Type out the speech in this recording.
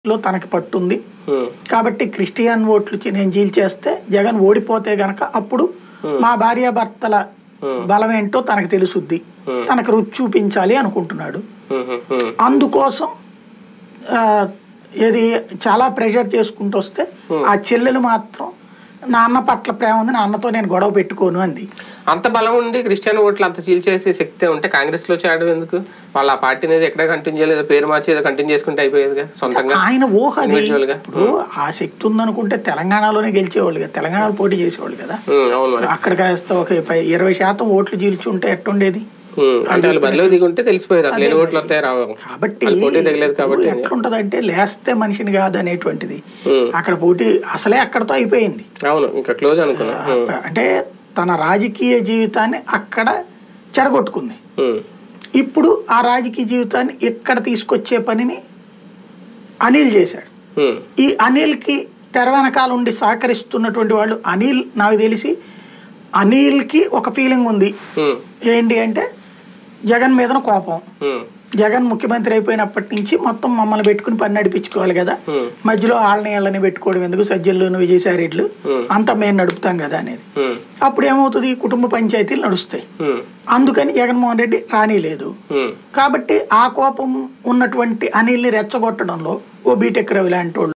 లో తనకి పట్టుంది కాబట్టి క్రిస్టియన్ ఓట్లు నేను చీల్చేస్తే జగన్ ఓడిపోతే గనక అప్పుడు మా భార్యాభర్తల బలం ఏంటో తనకు తెలుసుద్ది తనకు రుచి చూపించాలి అనుకుంటున్నాడు అందుకోసం ఏది చాలా ప్రెషర్ చేసుకుంటూ వస్తే ఆ చెల్లెలు మాత్రం నాన్న పట్ల ప్రేమ ఉంది నాన్నతో నేను గొడవ పెట్టుకోను అంది అంత బలం ఉండి క్రిస్టియన్ ఓట్లు అంత చీల్చేసే శక్తి ఉంటే కాంగ్రెస్ లో చేయడం ఎందుకు వాళ్ళ ఆ పార్టీ అనేది ఎక్కడ కంటిన్యూ చేయలేదు పేరు మార్చి ఏదో కంటిన్యూ చేసుకుంటే అయిపోయేది సొంతంగా ఆయన ఊహ ఇప్పుడు ఆ శక్తి ఉందనుకుంటే తెలంగాణలోనే గెలిచేవాళ్ళు కదా తెలంగాణలో పోటీ చేసేవాళ్ళు కదా అక్కడ కాస్త ఒక 20% ఓట్లు చీల్చుంటే ఎట్టుండేది కాబట్టి ఎట్లుంటదంటే లేస్తే మనిషిని కాదు అనేటువంటిది అక్కడ పోటీ అసలే అక్కడతో అయిపోయింది అంటే తన రాజకీయ జీవితాన్ని అక్కడ చెడగొట్టుకుంది ఇప్పుడు ఆ రాజకీయ జీవితాన్ని ఇక్కడ తీసుకొచ్చే పనిని అనిల్ చేశాడు ఈ అనిల్ కి తెర వెనకాల ఉండి సహకరిస్తున్నటువంటి వాళ్ళు అనిల్ నాకు తెలిసి అనిల్ కి ఒక ఫీలింగ్ ఉంది ఏంటి అంటే జగన్ మీద కోపం జగన్ ముఖ్యమంత్రి అయిపోయినప్పటి నుంచి మొత్తం మమ్మల్ని పెట్టుకుని పని నడిపించుకోవాలి కదా మధ్యలో వాళ్ళని పెట్టుకోవడం ఎందుకు సజ్జల్లోను విజయసాయిరెడ్లు అంతా మేము నడుపుతాం కదా అనేది అప్పుడు ఏమవుతుంది కుటుంబ పంచాయతీలు నడుస్తాయి అందుకని జగన్మోహన్ రెడ్డి రానిలేదు కాబట్టి ఆ కోపం ఉన్నటువంటి అనిల్ని రెచ్చగొట్టడంలో ఓ బీటెక్ రవి లాంటి